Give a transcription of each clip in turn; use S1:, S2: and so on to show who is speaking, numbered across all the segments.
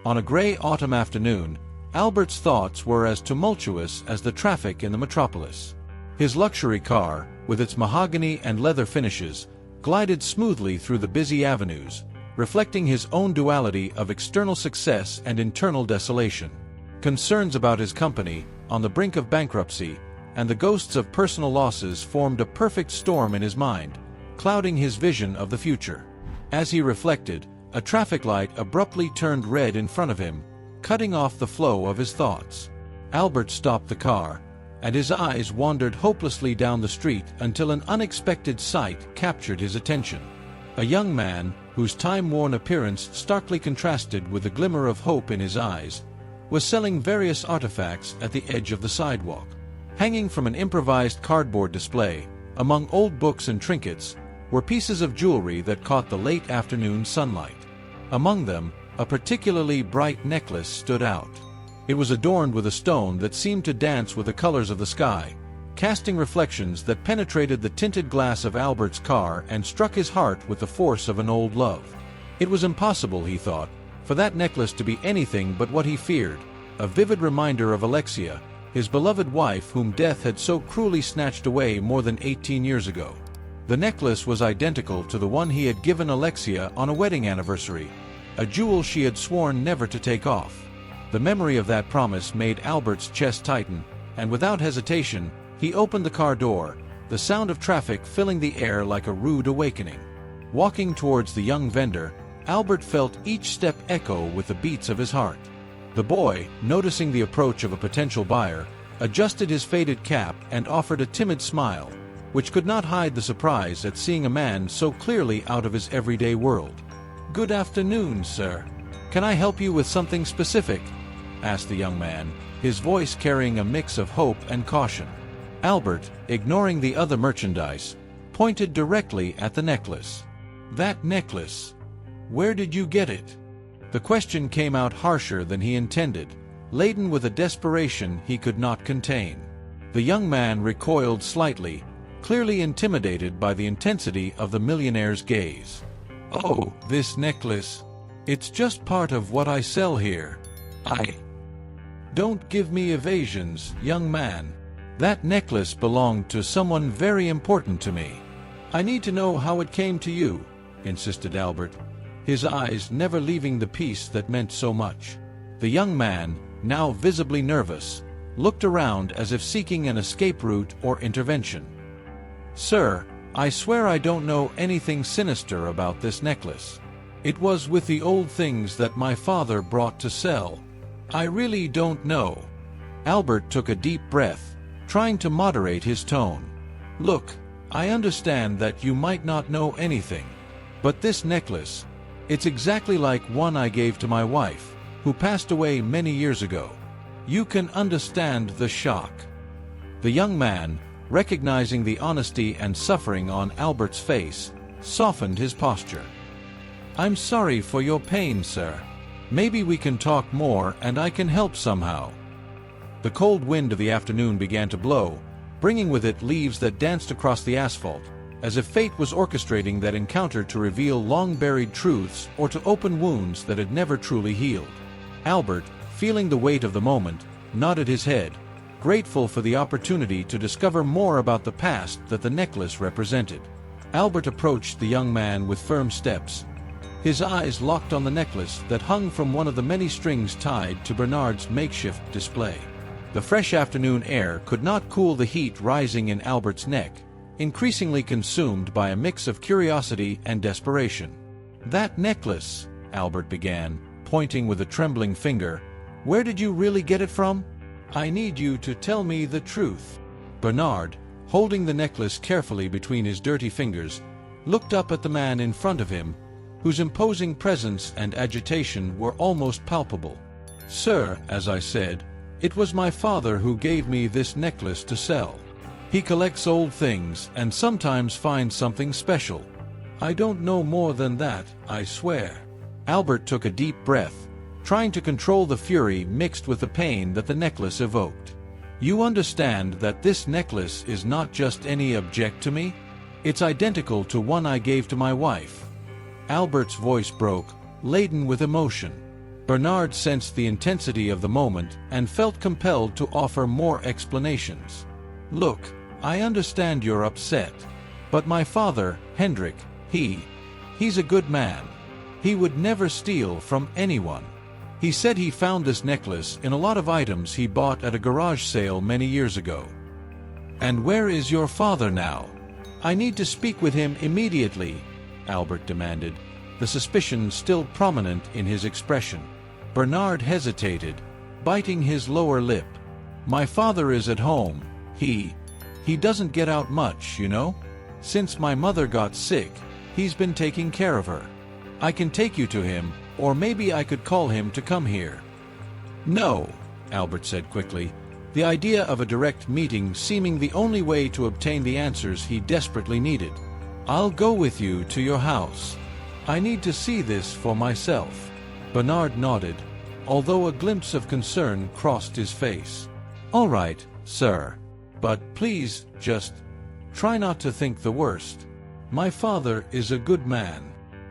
S1: On a gray autumn afternoon, Albert's thoughts were as tumultuous as the traffic in the metropolis. His luxury car, with its mahogany and leather finishes, glided smoothly through the busy avenues, reflecting his own duality of external success and internal desolation. Concerns about his company, on the brink of bankruptcy, and the ghosts of personal losses formed a perfect storm in his mind, clouding his vision of the future. As he reflected, a traffic light abruptly turned red in front of him, cutting off the flow of his thoughts. Albert stopped the car, and his eyes wandered hopelessly down the street until an unexpected sight captured his attention. A young man, whose time-worn appearance starkly contrasted with the glimmer of hope in his eyes, was selling various artifacts at the edge of the sidewalk. Hanging from an improvised cardboard display, among old books and trinkets, were pieces of jewelry that caught the late afternoon sunlight. Among them, a particularly bright necklace stood out. It was adorned with a stone that seemed to dance with the colors of the sky, casting reflections that penetrated the tinted glass of Albert's car and struck his heart with the force of an old love. It was impossible, he thought, for that necklace to be anything but what he feared, a vivid reminder of Alexia, his beloved wife whom death had so cruelly snatched away more than 18 years ago. The necklace was identical to the one he had given Alexia on a wedding anniversary, a jewel she had sworn never to take off. The memory of that promise made Albert's chest tighten, and without hesitation, he opened the car door, the sound of traffic filling the air like a rude awakening. Walking towards the young vendor, Albert felt each step echo with the beats of his heart. The boy, noticing the approach of a potential buyer, adjusted his faded cap and offered a timid smile, which could not hide the surprise at seeing a man so clearly out of his everyday world. "Good afternoon, sir. Can I help you with something specific?" asked the young man, his voice carrying a mix of hope and caution. Albert, ignoring the other merchandise, pointed directly at the necklace. "That necklace. Where did you get it?" The question came out harsher than he intended, laden with a desperation he could not contain. The young man recoiled slightly, clearly intimidated by the intensity of the millionaire's gaze. "Oh, this necklace. It's just part of what I sell here. Don't give me evasions, young man. That necklace belonged to someone very important to me. I need to know how it came to you," insisted Albert, his eyes never leaving the piece that meant so much. The young man, now visibly nervous, looked around as if seeking an escape route or intervention. "Sir, I swear I don't know anything sinister about this necklace. It was with the old things that my father brought to sell. I really don't know." Albert took a deep breath, trying to moderate his tone. "Look, I understand that you might not know anything, but this necklace, it's exactly like one I gave to my wife, who passed away many years ago. You can understand the shock." The young man, recognizing the honesty and suffering on Albert's face, softened his posture. "I'm sorry for your pain, sir. Maybe we can talk more and I can help somehow." The cold wind of the afternoon began to blow, bringing with it leaves that danced across the asphalt, as if fate was orchestrating that encounter to reveal long-buried truths or to open wounds that had never truly healed. Albert, feeling the weight of the moment, nodded his head, grateful for the opportunity to discover more about the past that the necklace represented. Albert approached the young man with firm steps, his eyes locked on the necklace that hung from one of the many strings tied to Bernard's makeshift display. The fresh afternoon air could not cool the heat rising in Albert's neck, increasingly consumed by a mix of curiosity and desperation. "That necklace," Albert began, pointing with a trembling finger, "where did you really get it from? I need you to tell me the truth." Bernard, holding the necklace carefully between his dirty fingers, looked up at the man in front of him, whose imposing presence and agitation were almost palpable. "Sir, as I said, it was my father who gave me this necklace to sell. He collects old things and sometimes finds something special. I don't know more than that, I swear." Albert took a deep breath, trying to control the fury mixed with the pain that the necklace evoked. "You understand that this necklace is not just any object to me? It's identical to one I gave to my wife." Albert's voice broke, laden with emotion. Bernard sensed the intensity of the moment and felt compelled to offer more explanations. "Look, I understand you're upset. But my father, Hendrik, he's a good man. He would never steal from anyone. He said he found this necklace in a lot of items he bought at a garage sale many years ago." "And where is your father now? I need to speak with him immediately," Albert demanded, the suspicion still prominent in his expression. Bernard hesitated, biting his lower lip. "My father is at home. He doesn't get out much, you know? Since my mother got sick, he's been taking care of her. I can take you to him, or maybe I could call him to come here." "No," Albert said quickly, the idea of a direct meeting seeming the only way to obtain the answers he desperately needed. "I'll go with you to your house. I need to see this for myself." Bernard nodded, although a glimpse of concern crossed his face. "All right, sir. But please, just try not to think the worst. My father is a good man."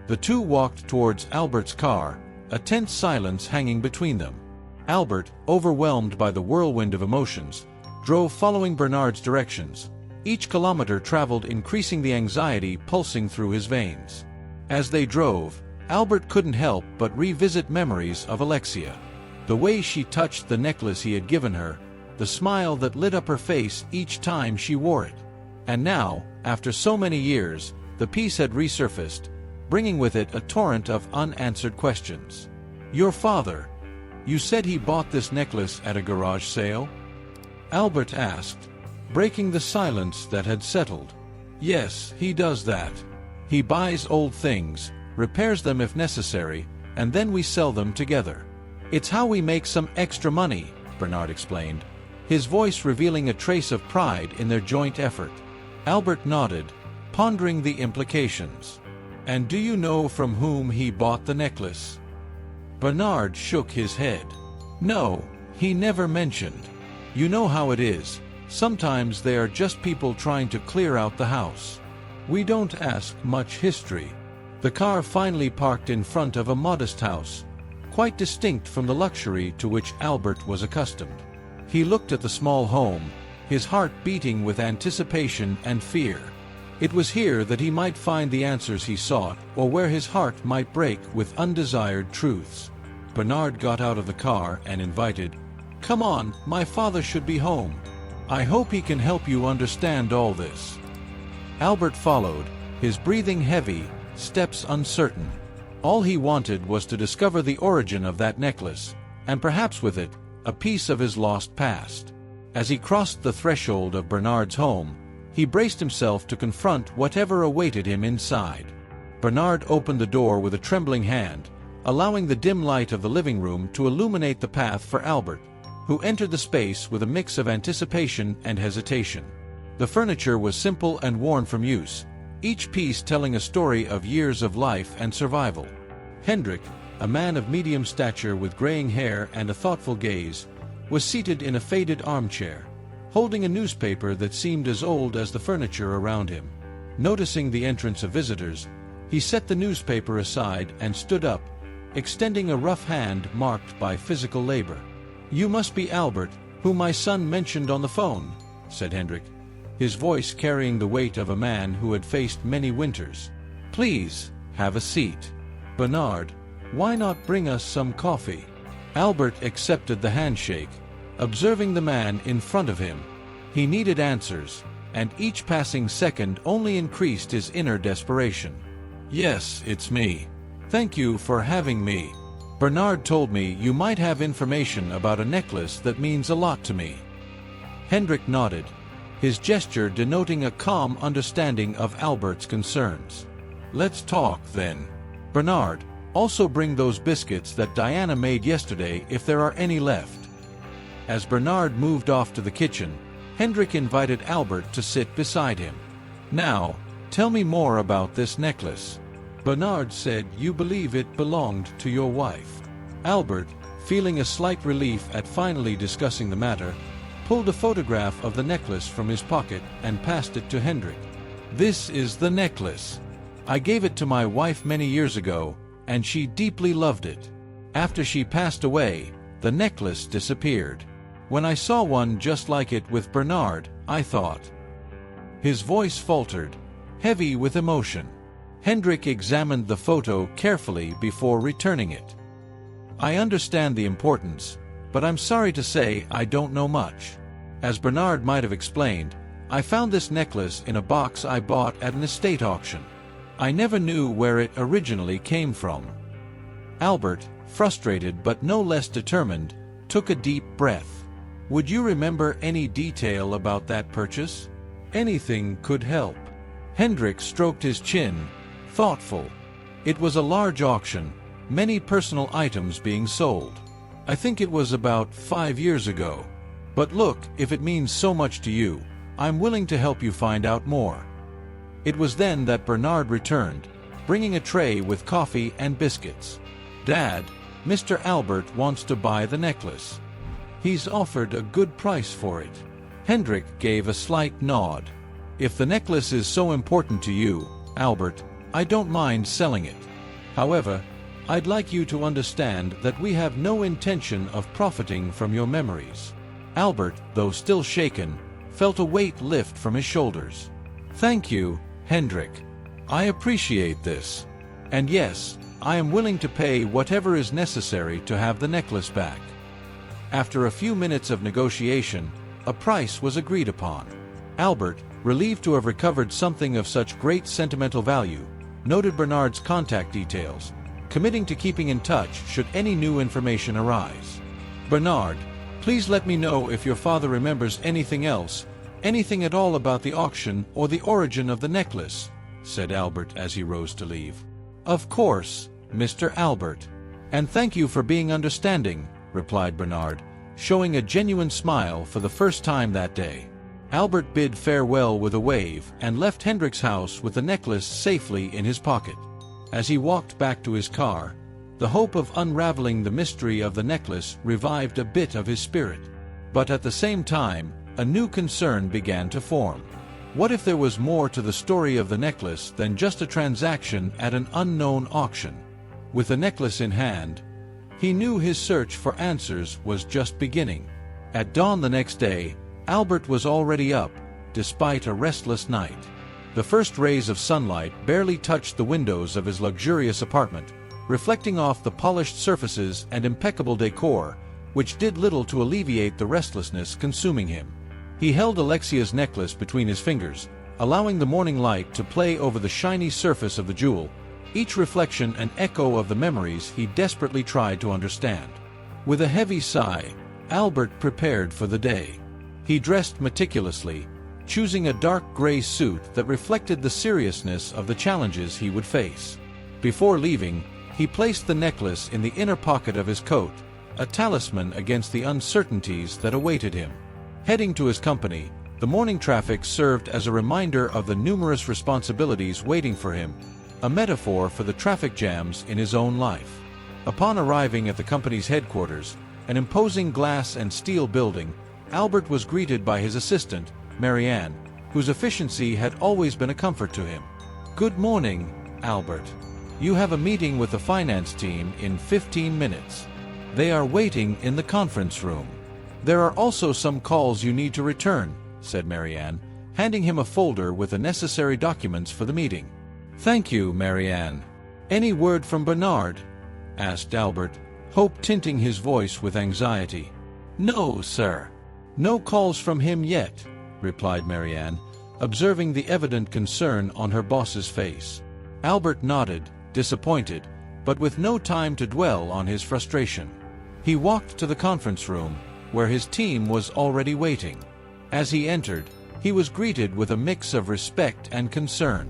S1: The two walked towards Albert's car, a tense silence hanging between them. Albert, overwhelmed by the whirlwind of emotions, drove following Bernard's directions, each kilometer traveled increasing the anxiety pulsing through his veins. As they drove, Albert couldn't help but revisit memories of Alexia. The way she touched the necklace he had given her, the smile that lit up her face each time she wore it. And now, after so many years, the piece had resurfaced, bringing with it a torrent of unanswered questions. "Your father, you said he bought this necklace at a garage sale?" Albert asked, breaking the silence that had settled. "Yes, he does that. He buys old things, repairs them if necessary, and then we sell them together. It's how we make some extra money," Bernard explained, his voice revealing a trace of pride in their joint effort. Albert nodded, pondering the implications. "And do you know from whom he bought the necklace?" Bernard shook his head. "No, he never mentioned. You know how it is, sometimes they are just people trying to clear out the house. We don't ask much history." The car finally parked in front of a modest house, quite distinct from the luxury to which Albert was accustomed. He looked at the small home, his heart beating with anticipation and fear. It was here that he might find the answers he sought, or where his heart might break with undesired truths. Bernard got out of the car and invited, "Come on, my father should be home. I hope he can help you understand all this." Albert followed, his breathing heavy, steps uncertain. All he wanted was to discover the origin of that necklace, and perhaps with it, a piece of his lost past. As he crossed the threshold of Bernard's home, he braced himself to confront whatever awaited him inside. Bernard opened the door with a trembling hand, allowing the dim light of the living room to illuminate the path for Albert, who entered the space with a mix of anticipation and hesitation. The furniture was simple and worn from use, each piece telling a story of years of life and survival. Hendrik, a man of medium stature with graying hair and a thoughtful gaze, was seated in a faded armchair, holding a newspaper that seemed as old as the furniture around him. Noticing the entrance of visitors, he set the newspaper aside and stood up, extending a rough hand marked by physical labor. "You must be Albert, whom my son mentioned on the phone," said Hendrik, his voice carrying the weight of a man who had faced many winters. "Please, have a seat. Bernard, why not bring us some coffee?" Albert accepted the handshake, observing the man in front of him. He needed answers, and each passing second only increased his inner desperation. "Yes, it's me. Thank you for having me. Bernard told me you might have information about a necklace that means a lot to me." Hendrik nodded, his gesture denoting a calm understanding of Albert's concerns. "Let's talk, then. Bernard, also bring those biscuits that Diana made yesterday if there are any left." As Bernard moved off to the kitchen, Hendrik invited Albert to sit beside him. "Now, tell me more about this necklace. Bernard said you believe it belonged to your wife." Albert, feeling a slight relief at finally discussing the matter, pulled a photograph of the necklace from his pocket and passed it to Hendrik. "This is the necklace. I gave it to my wife many years ago, and she deeply loved it. After she passed away, the necklace disappeared. When I saw one just like it with Bernard, I thought." His voice faltered, heavy with emotion. Hendrik examined the photo carefully before returning it. "I understand the importance, but I'm sorry to say I don't know much. As Bernard might have explained, I found this necklace in a box I bought at an estate auction. I never knew where it originally came from." Albert, frustrated but no less determined, took a deep breath. "Would you remember any detail about that purchase? Anything could help." Hendrik stroked his chin, thoughtful. "It was a large auction, many personal items being sold. I think it was about 5 years ago. But look, if it means so much to you, I'm willing to help you find out more." It was then that Bernard returned, bringing a tray with coffee and biscuits. "Dad, Mr. Albert wants to buy the necklace. He's offered a good price for it." Hendrik gave a slight nod. "If the necklace is so important to you, Albert, I don't mind selling it. However, I'd like you to understand that we have no intention of profiting from your memories." Albert, though still shaken, felt a weight lift from his shoulders. "Thank you, Hendrik. I appreciate this. And yes, I am willing to pay whatever is necessary to have the necklace back." After a few minutes of negotiation, a price was agreed upon. Albert, relieved to have recovered something of such great sentimental value, noted Bernard's contact details, committing to keeping in touch should any new information arise. "Bernard, please let me know if your father remembers anything else, anything at all about the auction or the origin of the necklace," said Albert as he rose to leave. "Of course, Mr. Albert. And thank you for being understanding," replied Bernard, showing a genuine smile for the first time that day. Albert bid farewell with a wave and left Hendrik's house with the necklace safely in his pocket. As he walked back to his car, the hope of unraveling the mystery of the necklace revived a bit of his spirit. But at the same time, a new concern began to form. What if there was more to the story of the necklace than just a transaction at an unknown auction? With the necklace in hand, he knew his search for answers was just beginning. At dawn the next day, Albert was already up, despite a restless night. The first rays of sunlight barely touched the windows of his luxurious apartment, reflecting off the polished surfaces and impeccable decor, which did little to alleviate the restlessness consuming him. He held Alexia's necklace between his fingers, allowing the morning light to play over the shiny surface of the jewel, each reflection an echo of the memories he desperately tried to understand. With a heavy sigh, Albert prepared for the day. He dressed meticulously, choosing a dark gray suit that reflected the seriousness of the challenges he would face. Before leaving, he placed the necklace in the inner pocket of his coat, a talisman against the uncertainties that awaited him. Heading to his company, the morning traffic served as a reminder of the numerous responsibilities waiting for him, a metaphor for the traffic jams in his own life. Upon arriving at the company's headquarters, an imposing glass and steel building, Albert was greeted by his assistant, Marianne, whose efficiency had always been a comfort to him. "Good morning, Albert. You have a meeting with the finance team in 15 minutes. They are waiting in the conference room. There are also some calls you need to return," said Marianne, handing him a folder with the necessary documents for the meeting. "Thank you, Marianne. Any word from Bernard?" asked Albert, hope tinting his voice with anxiety. "No, sir. No calls from him yet," replied Marianne, observing the evident concern on her boss's face. Albert nodded, disappointed, but with no time to dwell on his frustration. He walked to the conference room, where his team was already waiting. As he entered, he was greeted with a mix of respect and concern.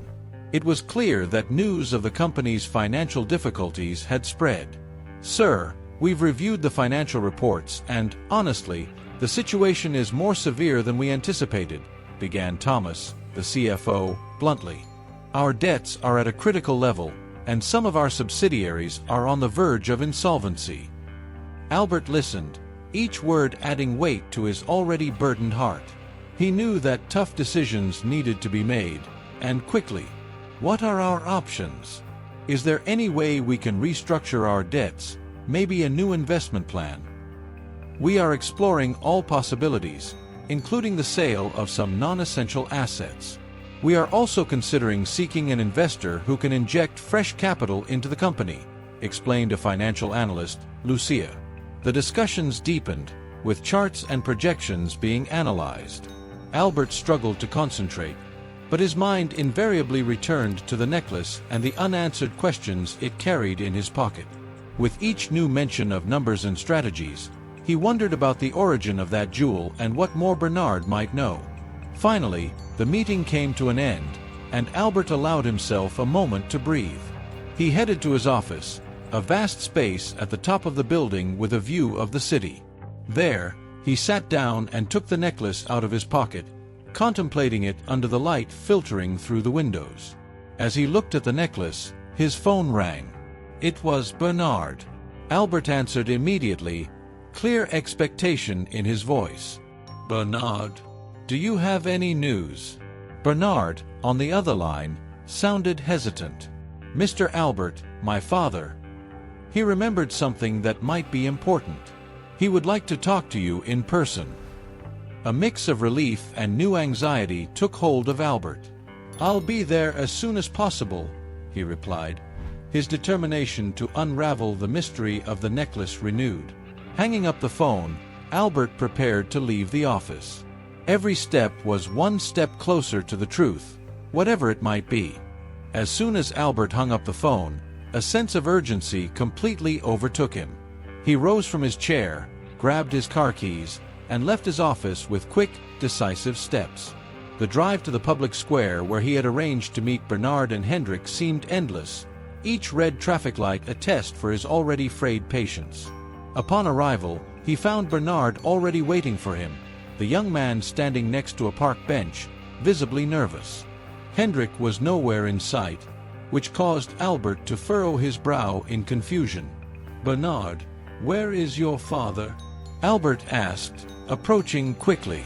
S1: It was clear that news of the company's financial difficulties had spread. "Sir, we've reviewed the financial reports and, honestly, the situation is more severe than we anticipated," began Thomas, the CFO, bluntly. "Our debts are at a critical level, and some of our subsidiaries are on the verge of insolvency." Albert listened, each word adding weight to his already burdened heart. He knew that tough decisions needed to be made, and quickly. "What are our options? Is there any way we can restructure our debts, maybe a new investment plan. We are exploring all possibilities, including the sale of some non-essential assets. We are also considering seeking an investor who can inject fresh capital into the company, explained a financial analyst, Lucia. The discussions deepened, with charts and projections being analyzed. Albert struggled to concentrate, but his mind invariably returned to the necklace and the unanswered questions it carried in his pocket. With each new mention of numbers and strategies, he wondered about the origin of that jewel and what more Bernard might know. Finally, the meeting came to an end, and Albert allowed himself a moment to breathe. He headed to his office, a vast space at the top of the building with a view of the city. There, he sat down and took the necklace out of his pocket, contemplating it under the light filtering through the windows. As he looked at the necklace, his phone rang. It was Bernard. Albert answered immediately, clear expectation in his voice. "Bernard, do you have any news?" Bernard, on the other line, sounded hesitant. "Mr. Albert, my father." He remembered something that might be important. He would like to talk to you in person. A mix of relief and new anxiety took hold of Albert. "I'll be there as soon as possible," he replied, his determination to unravel the mystery of the necklace renewed. Hanging up the phone, Albert prepared to leave the office. Every step was one step closer to the truth, whatever it might be. As soon as Albert hung up the phone, a sense of urgency completely overtook him. He rose from his chair, grabbed his car keys, and left his office with quick, decisive steps. The drive to the public square where he had arranged to meet Bernard and Hendrik seemed endless, each red traffic light a test for his already frayed patience. Upon arrival, he found Bernard already waiting for him, the young man standing next to a park bench, visibly nervous. Hendrik was nowhere in sight, which caused Albert to furrow his brow in confusion. "Bernard, where is your father?" Albert asked, approaching quickly.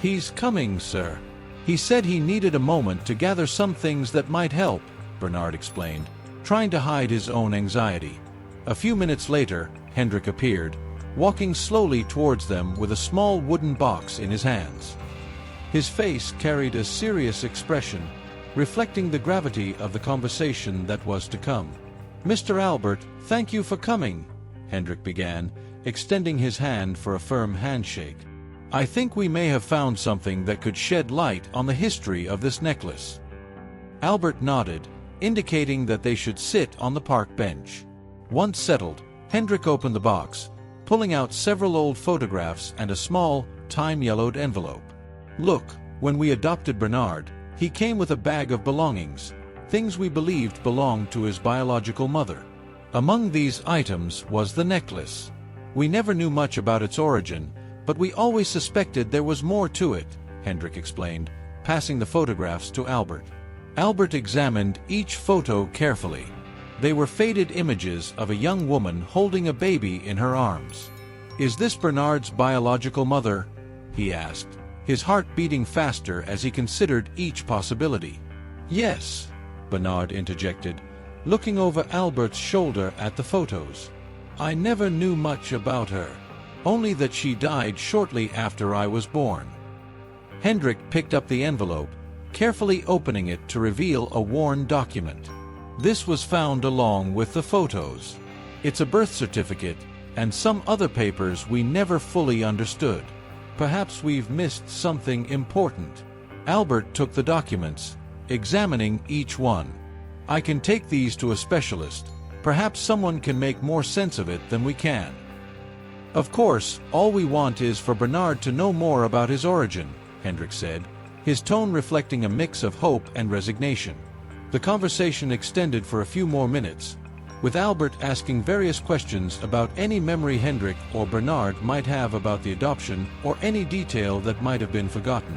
S1: "He's coming, sir. He said he needed a moment to gather some things that might help," Bernard explained, trying to hide his own anxiety. A few minutes later, Hendrik appeared, walking slowly towards them with a small wooden box in his hands. His face carried a serious expression, reflecting the gravity of the conversation that was to come. "Mr. Albert, thank you for coming," Hendrik began, extending his hand for a firm handshake. "I think we may have found something that could shed light on the history of this necklace." Albert nodded, indicating that they should sit on the park bench. Once settled, Hendrik opened the box, pulling out several old photographs and a small, time-yellowed envelope. "Look, when we adopted Bernard, he came with a bag of belongings, things we believed belonged to his biological mother. Among these items was the necklace. We never knew much about its origin, but we always suspected there was more to it," Hendrik explained, passing the photographs to Albert. Albert examined each photo carefully. They were faded images of a young woman holding a baby in her arms. "Is this Bernard's biological mother?" he asked, his heart beating faster as he considered each possibility. "Yes," Bernard interjected, looking over Albert's shoulder at the photos. "I never knew much about her, only that she died shortly after I was born." Hendrik picked up the envelope, carefully opening it to reveal a worn document. This was found along with the photos. It's a birth certificate and some other papers we never fully understood. Perhaps we've missed something important. Albert took the documents, examining each one. "I can take these to a specialist. Perhaps someone can make more sense of it than we can." "Of course, all we want is for Bernard to know more about his origin," Hendrik said, his tone reflecting a mix of hope and resignation. The conversation extended for a few more minutes, with Albert asking various questions about any memory Hendrik or Bernard might have about the adoption or any detail that might have been forgotten.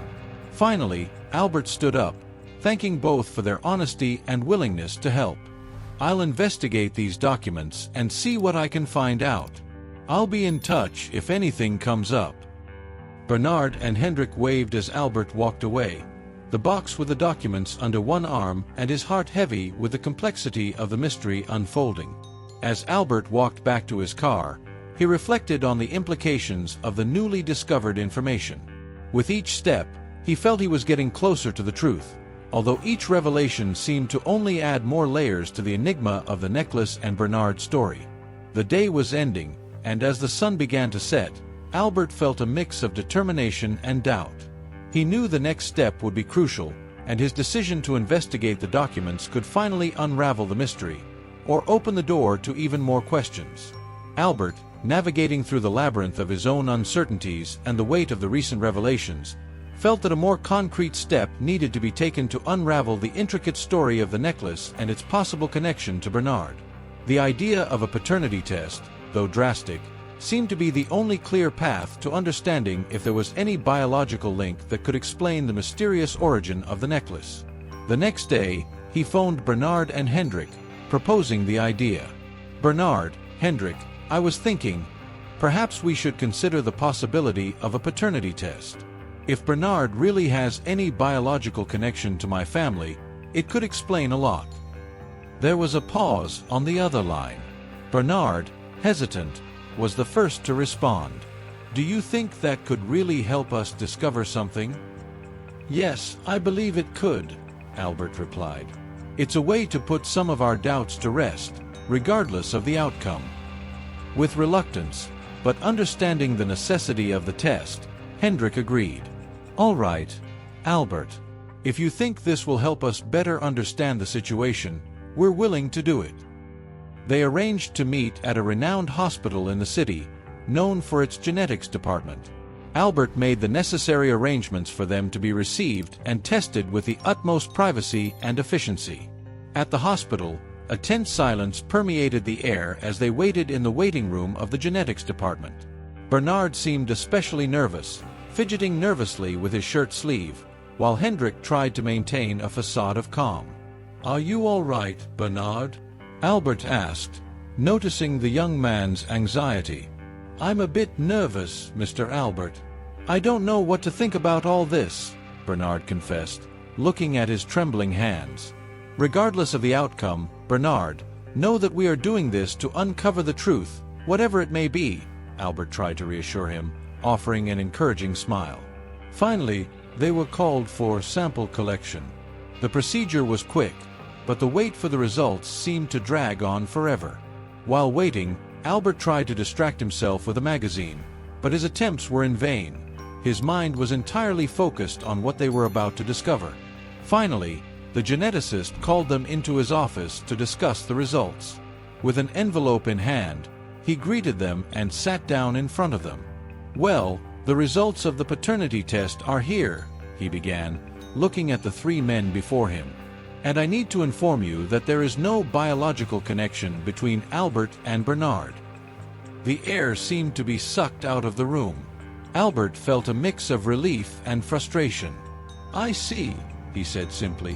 S1: Finally, Albert stood up, thanking both for their honesty and willingness to help. "I'll investigate these documents and see what I can find out. I'll be in touch if anything comes up." Bernard and Hendrik waved as Albert walked away, the box with the documents under one arm and his heart heavy with the complexity of the mystery unfolding. As Albert walked back to his car, he reflected on the implications of the newly discovered information. With each step, he felt he was getting closer to the truth, although each revelation seemed to only add more layers to the enigma of the necklace and Bernard's story. The day was ending, and as the sun began to set, Albert felt a mix of determination and doubt. He knew the next step would be crucial, and his decision to investigate the documents could finally unravel the mystery, or open the door to even more questions. Albert, navigating through the labyrinth of his own uncertainties and the weight of the recent revelations, felt that a more concrete step needed to be taken to unravel the intricate story of the necklace and its possible connection to Bernard. The idea of a paternity test, though drastic, seemed to be the only clear path to understanding if there was any biological link that could explain the mysterious origin of the necklace. The next day, he phoned Bernard and Hendrik, proposing the idea. "Bernard, Hendrik, I was thinking, perhaps we should consider the possibility of a paternity test. If Bernard really has any biological connection to my family, it could explain a lot." There was a pause on the other line. Bernard, hesitant, was the first to respond. "Do you think that could really help us discover something?" "Yes, I believe it could," Albert replied. "It's a way to put some of our doubts to rest, regardless of the outcome." With reluctance, but understanding the necessity of the test, Hendrik agreed. "All right, Albert. If you think this will help us better understand the situation, we're willing to do it." They arranged to meet at a renowned hospital in the city, known for its genetics department. Albert made the necessary arrangements for them to be received and tested with the utmost privacy and efficiency. At the hospital, a tense silence permeated the air as they waited in the waiting room of the genetics department. Bernard seemed especially nervous, fidgeting nervously with his shirt sleeve, while Hendrik tried to maintain a facade of calm. "Are you all right, Bernard?" Albert asked, noticing the young man's anxiety. "I'm a bit nervous, Mr. Albert. I don't know what to think about all this," Bernard confessed, looking at his trembling hands. "Regardless of the outcome, Bernard, know that we are doing this to uncover the truth, whatever it may be," Albert tried to reassure him, offering an encouraging smile. Finally, they were called for sample collection. The procedure was quick, but the wait for the results seemed to drag on forever. While waiting, Albert tried to distract himself with a magazine, but his attempts were in vain. His mind was entirely focused on what they were about to discover. Finally, the geneticist called them into his office to discuss the results. With an envelope in hand, he greeted them and sat down in front of them. "Well, the results of the paternity test are here," he began, looking at the three men before him. "And I need to inform you that there is no biological connection between Albert and Bernard." The air seemed to be sucked out of the room. Albert felt a mix of relief and frustration. "I see," he said simply,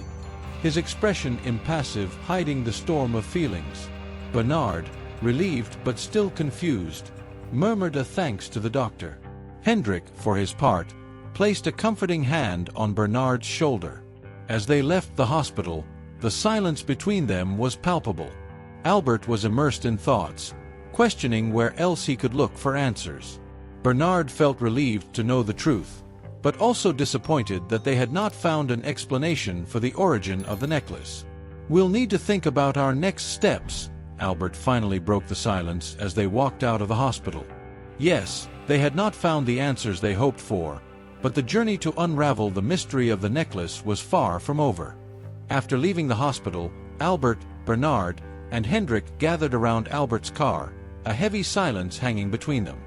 S1: his expression impassive, hiding the storm of feelings. Bernard, relieved but still confused, murmured a thanks to the doctor. Hendrik, for his part, placed a comforting hand on Bernard's shoulder. As they left the hospital, the silence between them was palpable. Albert was immersed in thoughts, questioning where else he could look for answers. Bernard felt relieved to know the truth, but also disappointed that they had not found an explanation for the origin of the necklace. "We'll need to think about our next steps," Albert finally broke the silence as they walked out of the hospital. Yes, they had not found the answers they hoped for, but the journey to unravel the mystery of the necklace was far from over. After leaving the hospital, Albert, Bernard, and Hendrik gathered around Albert's car, a heavy silence hanging between them.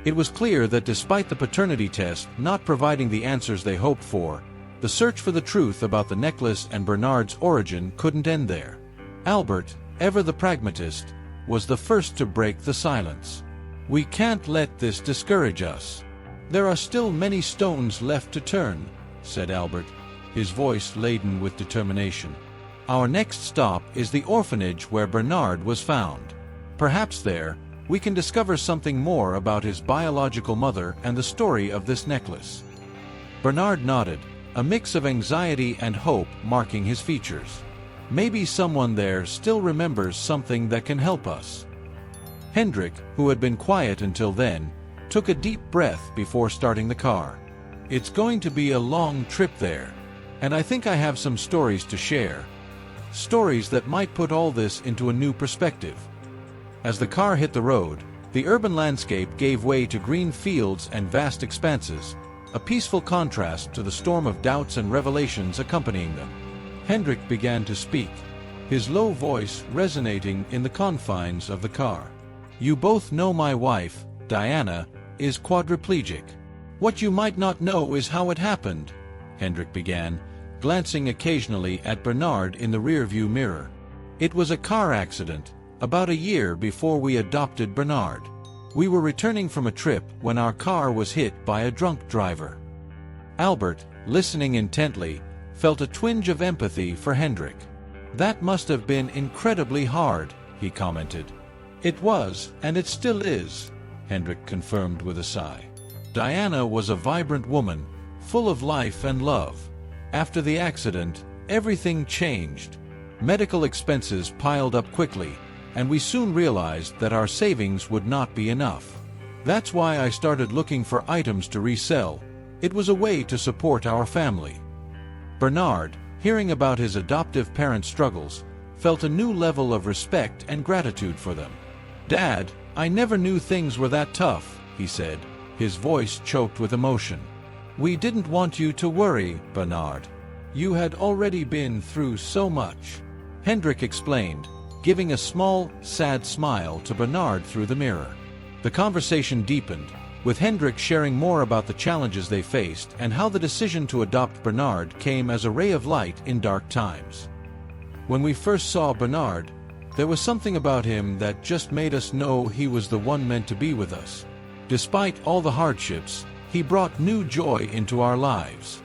S1: It was clear that despite the paternity test not providing the answers they hoped for, the search for the truth about the necklace and Bernard's origin couldn't end there. Albert, ever the pragmatist, was the first to break the silence. "We can't let this discourage us. There are still many stones left to turn," said Albert, his voice laden with determination. "Our next stop is the orphanage where Bernard was found. Perhaps there, we can discover something more about his biological mother and the story of this necklace." Bernard nodded, a mix of anxiety and hope marking his features. Maybe someone there still remembers something that can help us." Hendrik, who had been quiet until then, took a deep breath before starting the car. "It's going to be a long trip there, and I think I have some stories to share. Stories that might put all this into a new perspective." As the car hit the road, the urban landscape gave way to green fields and vast expanses, a peaceful contrast to the storm of doubts and revelations accompanying them. Hendrik began to speak, his low voice resonating in the confines of the car. "You both know my wife, Diana, is quadriplegic. What you might not know is how it happened," Hendrik began, glancing occasionally at Bernard in the rearview mirror. "It was a car accident, about a year before we adopted Bernard. We were returning from a trip when our car was hit by a drunk driver." Albert, listening intently, felt a twinge of empathy for Hendrik. "That must have been incredibly hard," he commented. "It was, and it still is," Hendrik confirmed with a sigh. Diana was a vibrant woman, full of life and love. After the accident, everything changed. Medical expenses piled up quickly, and we soon realized that our savings would not be enough. That's why I started looking for items to resell. It was a way to support our family. Bernard, hearing about his adoptive parents' struggles, felt a new level of respect and gratitude for them. "Dad, I never knew things were that tough," he said, his voice choked with emotion. "We didn't want you to worry, Bernard. You had already been through so much," Hendrik explained, giving a small, sad smile to Bernard through the mirror. The conversation deepened, with Hendrik sharing more about the challenges they faced and how the decision to adopt Bernard came as a ray of light in dark times. "When we first saw Bernard, there was something about him that just made us know he was the one meant to be with us. Despite all the hardships, he brought new joy into our lives."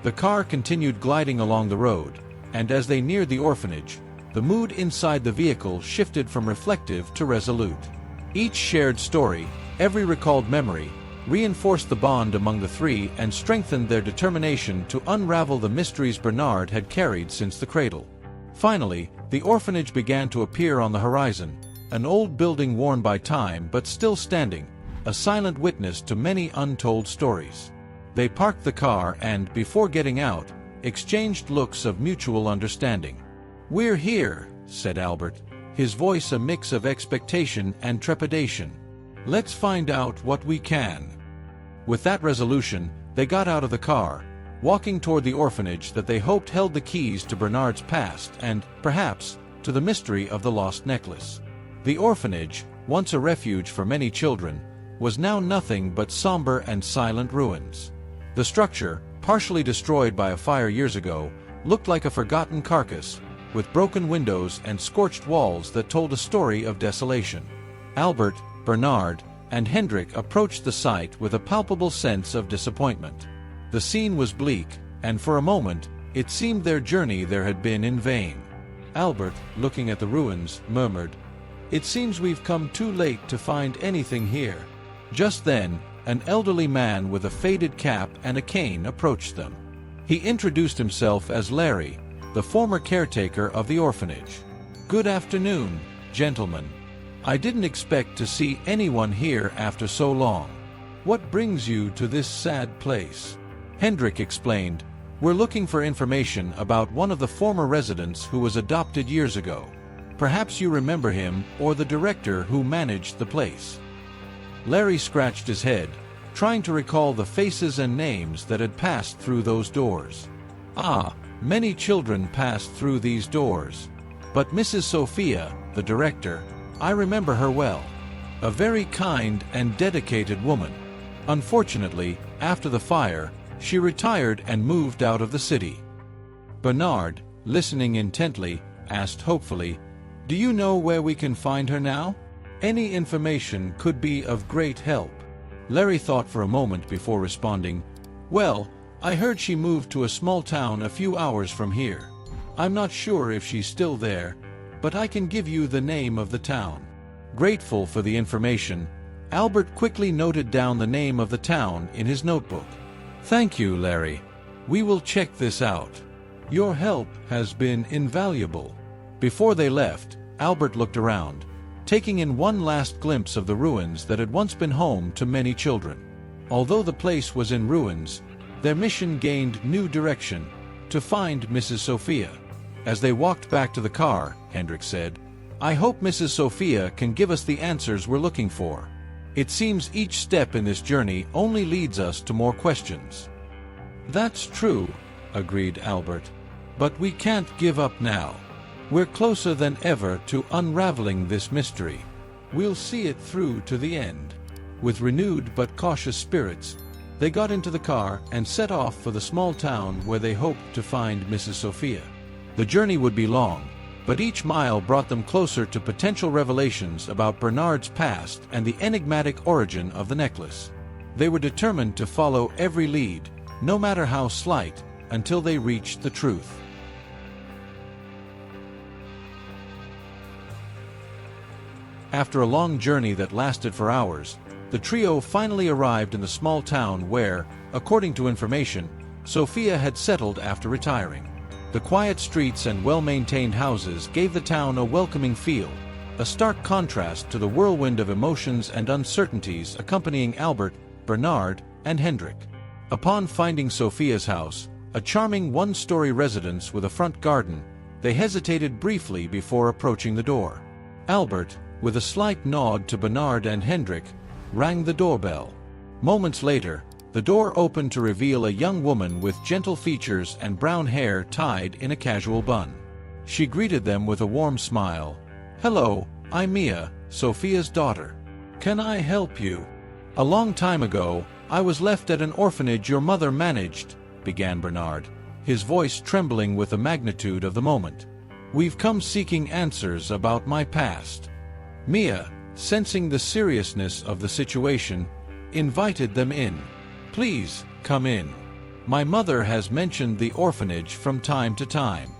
S1: The car continued gliding along the road, and as they neared the orphanage, the mood inside the vehicle shifted from reflective to resolute. Each shared story, every recalled memory, reinforced the bond among the three and strengthened their determination to unravel the mysteries Bernard had carried since the cradle. Finally, the orphanage began to appear on the horizon, an old building worn by time but still standing, a silent witness to many untold stories. They parked the car and, before getting out, exchanged looks of mutual understanding. "We're here," said Albert, his voice a mix of expectation and trepidation. "Let's find out what we can." With that resolution, they got out of the car, walking toward the orphanage that they hoped held the keys to Bernard's past and, perhaps, to the mystery of the lost necklace. The orphanage, once a refuge for many children, was now nothing but somber and silent ruins. The structure, partially destroyed by a fire years ago, looked like a forgotten carcass, with broken windows and scorched walls that told a story of desolation. Albert, Bernard, and Hendrik approached the site with a palpable sense of disappointment. The scene was bleak, and for a moment, it seemed their journey there had been in vain. Albert, looking at the ruins, murmured, "It seems we've come too late to find anything here." Just then, an elderly man with a faded cap and a cane approached them. He introduced himself as Larry, the former caretaker of the orphanage. "Good afternoon, gentlemen. I didn't expect to see anyone here after so long. What brings you to this sad place?" Hendrik explained, "We're looking for information about one of the former residents who was adopted years ago. Perhaps you remember him or the director who managed the place." Larry scratched his head, trying to recall the faces and names that had passed through those doors. Many children passed through these doors. But Mrs. Sophia, the director, I remember her well. A very kind and dedicated woman. Unfortunately, after the fire, she retired and moved out of the city." Bernard, listening intently, asked hopefully, "Do you know where we can find her now? Any information could be of great help." Larry thought for a moment before responding, "Well, I heard she moved to a small town a few hours from here. I'm not sure if she's still there, but I can give you the name of the town." Grateful for the information, Albert quickly noted down the name of the town in his notebook. "Thank you, Larry. We will check this out." Your help has been invaluable." Before they left, Albert looked around, taking in one last glimpse of the ruins that had once been home to many children. Although the place was in ruins, their mission gained new direction: to find Mrs. Sophia. As they walked back to the car, Hendrik said, "I hope Mrs. Sophia can give us the answers we're looking for. It seems each step in this journey only leads us to more questions." "That's true," agreed Albert. "But we can't give up now. We're closer than ever to unraveling this mystery. We'll see it through to the end." With renewed but cautious spirits, they got into the car and set off for the small town where they hoped to find Mrs. Sophia. The journey would be long, but each mile brought them closer to potential revelations about Bernard's past and the enigmatic origin of the necklace. They were determined to follow every lead, no matter how slight, until they reached the truth. After a long journey that lasted for hours, the trio finally arrived in the small town where, according to information, Sophia had settled after retiring. The quiet streets and well-maintained houses gave the town a welcoming feel, a stark contrast to the whirlwind of emotions and uncertainties accompanying Albert, Bernard, and Hendrik. Upon finding Sophia's house, a charming one-story residence with a front garden, they hesitated briefly before approaching the door. Albert, with a slight nod to Bernard and Hendrik, rang the doorbell. Moments later, the door opened to reveal a young woman with gentle features and brown hair tied in a casual bun. She greeted them with a warm smile. "Hello, I'm Mia, Sophia's daughter. Can I help you?" "A long time ago, I was left at an orphanage your mother managed," began Bernard, his voice trembling with the magnitude of the moment. "We've come seeking answers about my past." Mia, sensing the seriousness of the situation, invited them in. "Please, come in. My mother has mentioned the orphanage from time to time.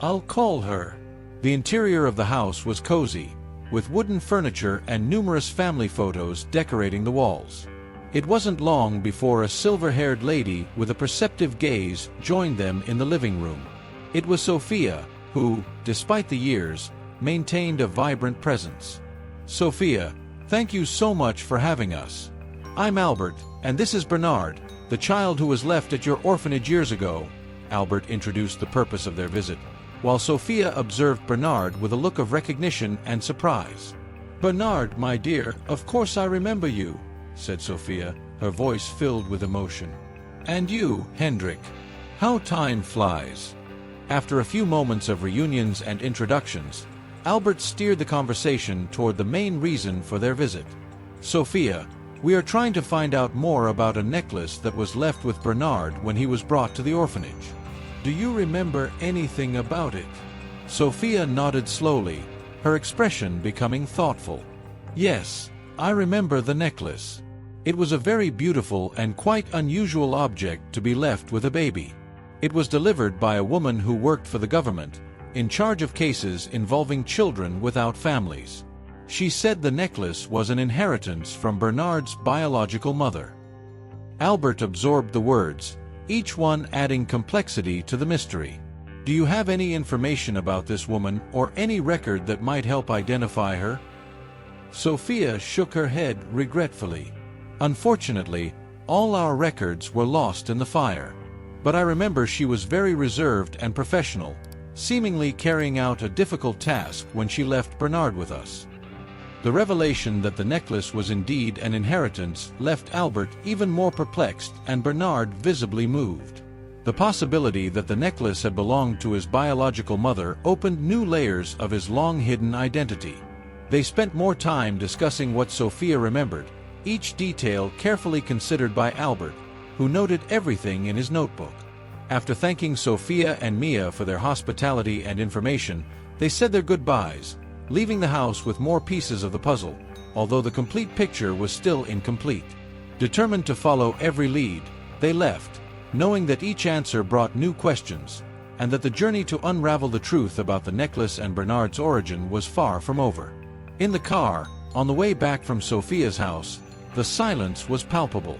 S1: I'll call her." The interior of the house was cozy, with wooden furniture and numerous family photos decorating the walls. It wasn't long before a silver-haired lady with a perceptive gaze joined them in the living room. It was Sophia, who, despite the years, maintained a vibrant presence. "Sophia, thank you so much for having us. I'm Albert, and this is Bernard, the child who was left at your orphanage years ago." Albert introduced the purpose of their visit, while Sophia observed Bernard with a look of recognition and surprise. "Bernard, my dear, of course I remember you," said Sophia, her voice filled with emotion. "And you, Hendrik. How time flies." After a few moments of reunions and introductions, Albert steered the conversation toward the main reason for their visit. "Sophia, we are trying to find out more about a necklace that was left with Bernard when he was brought to the orphanage. Do you remember anything about it?" Sophia nodded slowly, her expression becoming thoughtful. "Yes, I remember the necklace. It was a very beautiful and quite unusual object to be left with a baby. It was delivered by a woman who worked for the government, in charge of cases involving children without families. She said the necklace was an inheritance from Bernard's biological mother." Albert absorbed the words, each one adding complexity to the mystery. "Do you have any information about this woman or any record that might help identify her?" Sophia shook her head regretfully. "Unfortunately, all our records were lost in the fire. But I remember she was very reserved and professional, seemingly carrying out a difficult task when she left Bernard with us." The revelation that the necklace was indeed an inheritance left Albert even more perplexed and Bernard visibly moved. The possibility that the necklace had belonged to his biological mother opened new layers of his long-hidden identity. They spent more time discussing what Sophia remembered, each detail carefully considered by Albert, who noted everything in his notebook. After thanking Sophia and Mia for their hospitality and information, they said their goodbyes, leaving the house with more pieces of the puzzle, although the complete picture was still incomplete. Determined to follow every lead, they left, knowing that each answer brought new questions, and that the journey to unravel the truth about the necklace and Bernard's origin was far from over. In the car, on the way back from Sophia's house, the silence was palpable.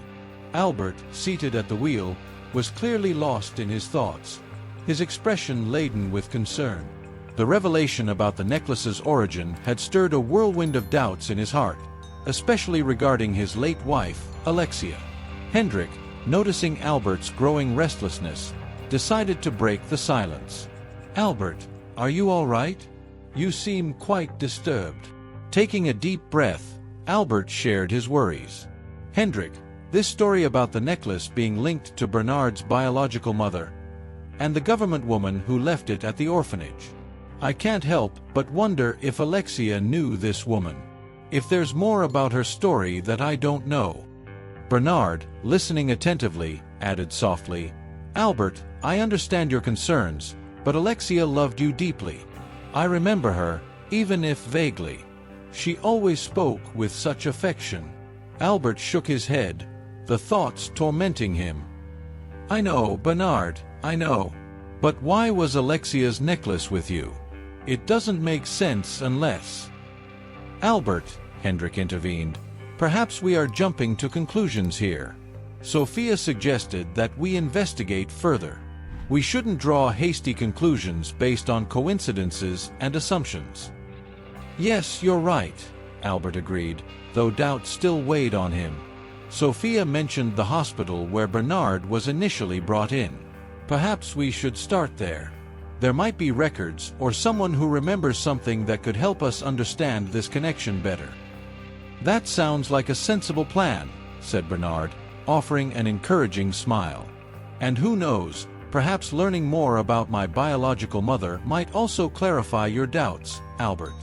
S1: Albert, seated at the wheel, was clearly lost in his thoughts. his expression laden with concern. The revelation about the necklace's origin had stirred a whirlwind of doubts in his heart, especially regarding his late wife, Alexia. Hendrik, noticing Albert's growing restlessness, decided to break the silence. "Albert, are you all right? You seem quite disturbed." Taking a deep breath, Albert shared his worries. "Hendrik, this story about the necklace being linked to Bernard's biological mother, and the government woman who left it at the orphanage. I can't help but wonder if Alexia knew this woman. If there's more about her story that I don't know." Bernard, listening attentively, added softly, "Albert, I understand your concerns, but Alexia loved you deeply. I remember her, even if vaguely. She always spoke with such affection." Albert shook his head, the thoughts tormenting him. "I know, Bernard, I know. But why was Alexia's necklace with you? It doesn't make sense unless—" "Albert," Hendrik intervened, "perhaps we are jumping to conclusions here. Sophia suggested that we investigate further. We shouldn't draw hasty conclusions based on coincidences and assumptions." "Yes, you're right," Albert agreed, though doubt still weighed on him. Sophia mentioned the hospital where Bernard was initially brought in. Perhaps we should start there. There might be records or someone who remembers something that could help us understand this connection better. "That sounds like a sensible plan," said Bernard, offering an encouraging smile. "And who knows, perhaps learning more about my biological mother might also clarify your doubts, Albert."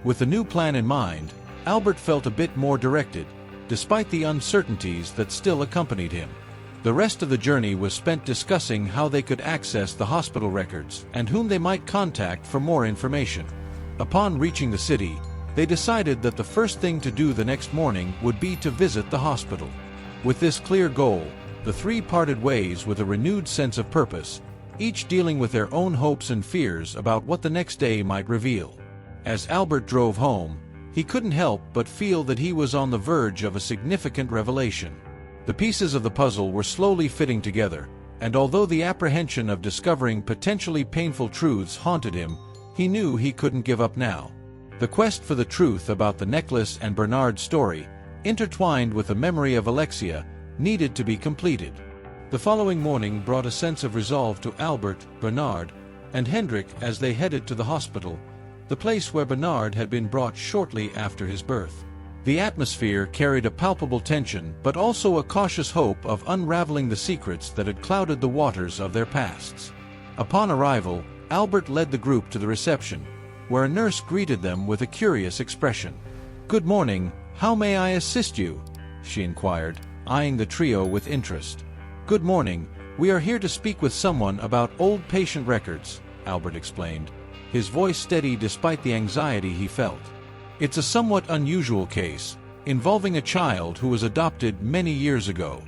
S1: With the new plan in mind, Albert felt a bit more directed, despite the uncertainties that still accompanied him. The rest of the journey was spent discussing how they could access the hospital records and whom they might contact for more information. Upon reaching the city, they decided that the first thing to do the next morning would be to visit the hospital. With this clear goal, the three parted ways with a renewed sense of purpose, each dealing with their own hopes and fears about what the next day might reveal. As Albert drove home, he couldn't help but feel that he was on the verge of a significant revelation. The pieces of the puzzle were slowly fitting together, and although the apprehension of discovering potentially painful truths haunted him, he knew he couldn't give up now. The quest for the truth about the necklace and Bernard's story, intertwined with the memory of Alexia, needed to be completed. The following morning brought a sense of resolve to Albert, Bernard, and Hendrik as they headed to the hospital, the place where Bernard had been brought shortly after his birth. The atmosphere carried a palpable tension but also a cautious hope of unraveling the secrets that had clouded the waters of their pasts. Upon arrival, Albert led the group to the reception, where a nurse greeted them with a curious expression. "Good morning, how may I assist you?" she inquired, eyeing the trio with interest. "Good morning, we are here to speak with someone about old patient records," Albert explained, his voice steady despite the anxiety he felt. "It's a somewhat unusual case, involving a child who was adopted many years ago."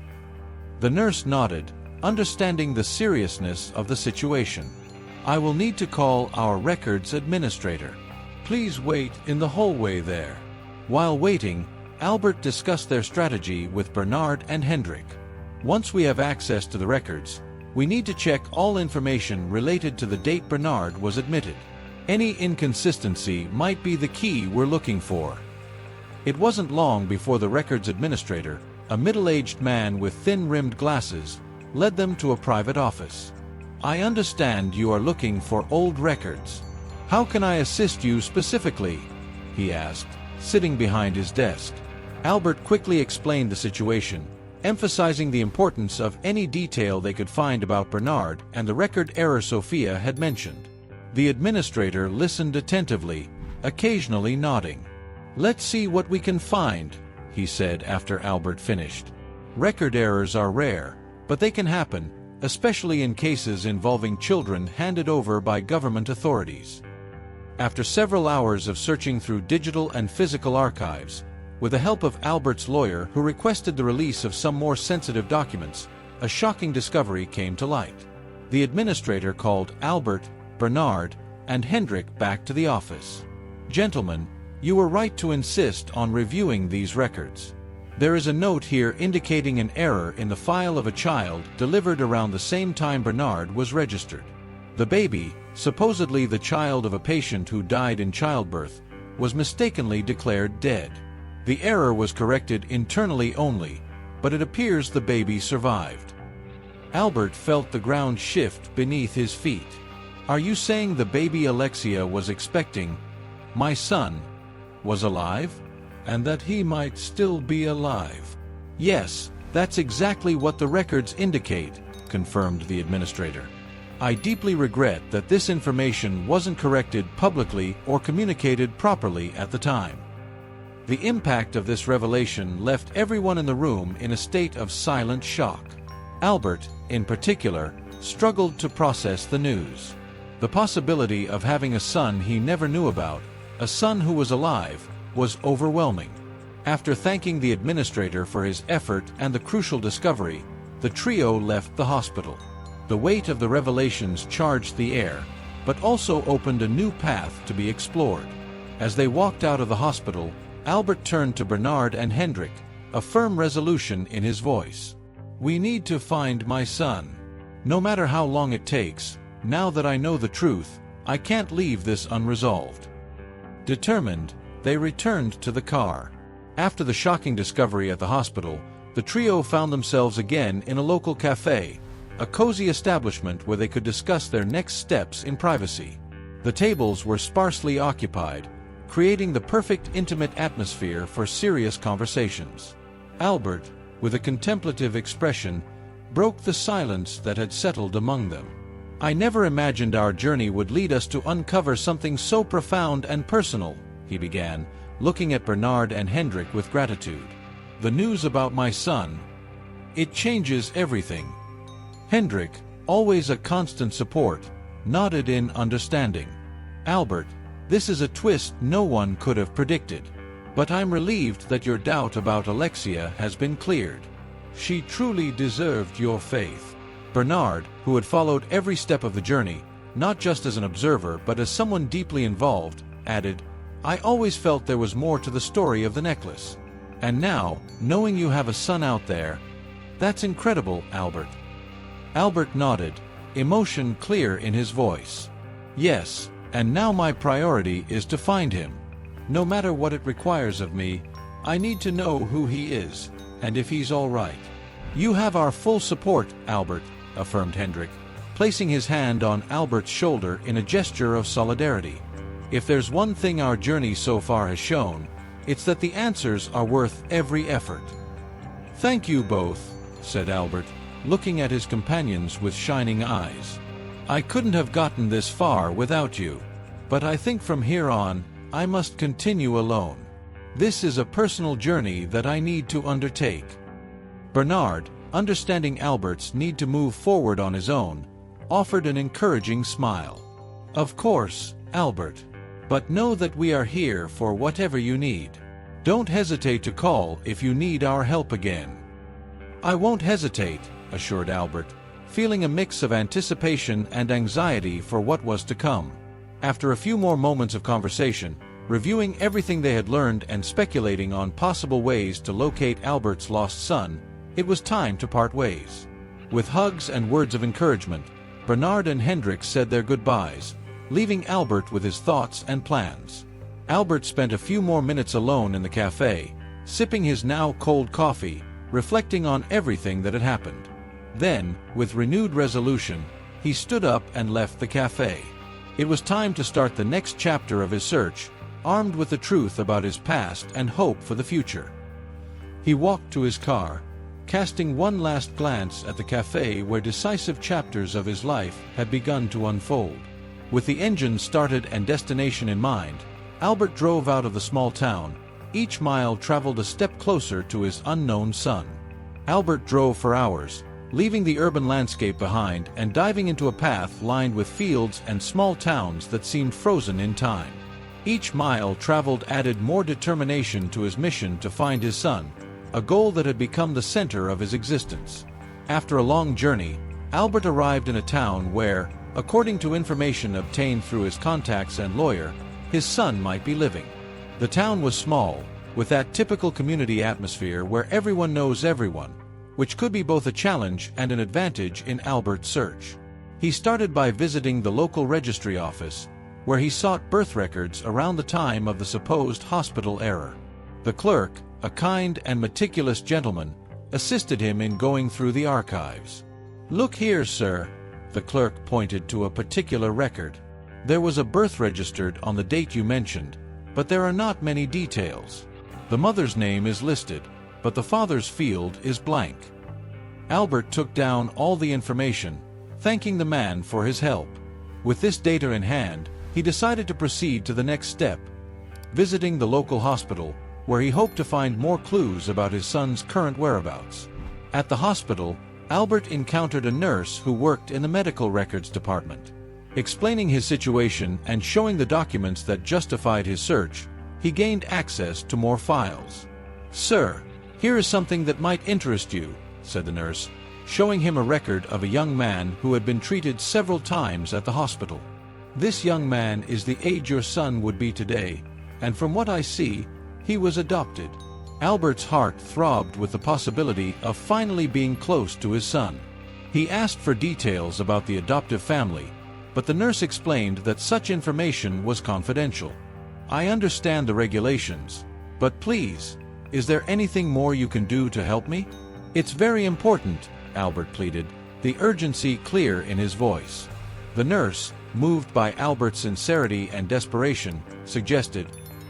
S1: The nurse nodded, understanding the seriousness of the situation. "I will need to call our records administrator. Please wait in the hallway there." While waiting, Albert discussed their strategy with Bernard and Hendrik. "Once we have access to the records, we need to check all information related to the date Bernard was admitted. Any inconsistency might be the key we're looking for." It wasn't long before the records administrator, a middle-aged man with thin-rimmed glasses, led them to a private office. "I understand you are looking for old records. How can I assist you specifically?" he asked, sitting behind his desk. Albert quickly explained the situation, emphasizing the importance of any detail they could find about Bernard and the record error Sophia had mentioned. The administrator listened attentively, occasionally nodding. "Let's see what we can find," he said after Albert finished. "Record errors are rare, but they can happen, especially in cases involving children handed over by government authorities." After several hours of searching through digital and physical archives, with the help of Albert's lawyer who requested the release of some more sensitive documents, a shocking discovery came to light. The administrator called Albert, Bernard, and Hendrik back to the office. "Gentlemen, you were right to insist on reviewing these records. There is a note here indicating an error in the file of a child delivered around the same time Bernard was registered. The baby, supposedly the child of a patient who died in childbirth, was mistakenly declared dead. The error was corrected internally only, but it appears the baby survived. Albert felt the ground shift beneath his feet. Are you saying the baby Alexia was expecting, my son, was alive? And that he might still be alive? Yes, that's exactly what the records indicate, confirmed the administrator. I deeply regret that this information wasn't corrected publicly or communicated properly at the time. The impact of this revelation left everyone in the room in a state of silent shock. Albert, in particular, struggled to process the news. The possibility of having a son he never knew about, a son who was alive, was overwhelming. After thanking the administrator for his effort and the crucial discovery, the trio left the hospital. The weight of the revelations charged the air, but also opened a new path to be explored. As they walked out of the hospital, Albert turned to Bernard and Hendrik, a firm resolution in his voice. We need to find my son. No matter how long it takes, now that I know the truth, I can't leave this unresolved. Determined, they returned to the car. After the shocking discovery at the hospital, the trio found themselves again in a local cafe, a cozy establishment where they could discuss their next steps in privacy. The tables were sparsely occupied, creating the perfect intimate atmosphere for serious conversations. Albert, with a contemplative expression, broke the silence that had settled among them. I never imagined our journey would lead us to uncover something so profound and personal, he began, looking at Bernard and Hendrik with gratitude. The news about my son, it changes everything. Hendrik, always a constant support, nodded in understanding. Albert, this is a twist no one could have predicted. But I'm relieved that your doubt about Alexia has been cleared. She truly deserved your faith. Bernard, who had followed every step of the journey, not just as an observer but as someone deeply involved, added, I always felt there was more to the story of the necklace. And now, knowing you have a son out there, that's incredible, Albert. Albert nodded, emotion clear in his voice. Yes, and now my priority is to find him. No matter what it requires of me, I need to know who he is, and if he's all right. You have our full support, Albert, affirmed Hendrik, placing his hand on Albert's shoulder in a gesture of solidarity. If there's one thing our journey so far has shown, it's that the answers are worth every effort. Thank you both, said Albert, looking at his companions with shining eyes. I couldn't have gotten this far without you, but I think from here on, I must continue alone. This is a personal journey that I need to undertake. Bernard, understanding Albert's need to move forward on his own, offered an encouraging smile. Of course, Albert. But know that we are here for whatever you need. Don't hesitate to call if you need our help again. I won't hesitate, assured Albert, feeling a mix of anticipation and anxiety for what was to come. After a few more moments of conversation, reviewing everything they had learned and speculating on possible ways to locate Albert's lost son, it was time to part ways. With hugs and words of encouragement, Bernard and Hendrik said their goodbyes, leaving Albert with his thoughts and plans. Albert spent a few more minutes alone in the cafe, sipping his now cold coffee, reflecting on everything that had happened. Then, with renewed resolution, he stood up and left the cafe. It was time to start the next chapter of his search, armed with the truth about his past and hope for the future. He walked to his car, casting one last glance at the cafe where decisive chapters of his life had begun to unfold. With the engine started and destination in mind, Albert drove out of the small town. Each mile traveled a step closer to his unknown son. Albert drove for hours, leaving the urban landscape behind and diving into a path lined with fields and small towns that seemed frozen in time. Each mile traveled added more determination to his mission to find his son, a goal that had become the center of his existence. After a long journey, Albert arrived in a town where, according to information obtained through his contacts and lawyer, his son might be living. The town was small, with that typical community atmosphere where everyone knows everyone, which could be both a challenge and an advantage in Albert's search. He started by visiting the local registry office, where he sought birth records around the time of the supposed hospital error. The clerk, a kind and meticulous gentleman, assisted him in going through the archives. "Look here, sir," the clerk pointed to a particular record. "There was a birth registered on the date you mentioned, but there are not many details. The mother's name is listed, but the father's field is blank." Albert took down all the information, thanking the man for his help. With this data in hand, he decided to proceed to the next step, visiting the local hospital, where he hoped to find more clues about his son's current whereabouts. At the hospital, Albert encountered a nurse who worked in the medical records department. Explaining his situation and showing the documents that justified his search, he gained access to more files. "Sir, here is something that might interest you," said the nurse, showing him a record of a young man who had been treated several times at the hospital. "This young man is the age your son would be today, and from what I see, he was adopted." Albert's heart throbbed with the possibility of finally being close to his son. He asked for details about the adoptive family, but the nurse explained that such information was confidential. "I understand the regulations, but please, is there anything more you can do to help me? It's very important," Albert pleaded, the urgency clear in his voice. The nurse, moved by Albert's sincerity and desperation, suggested,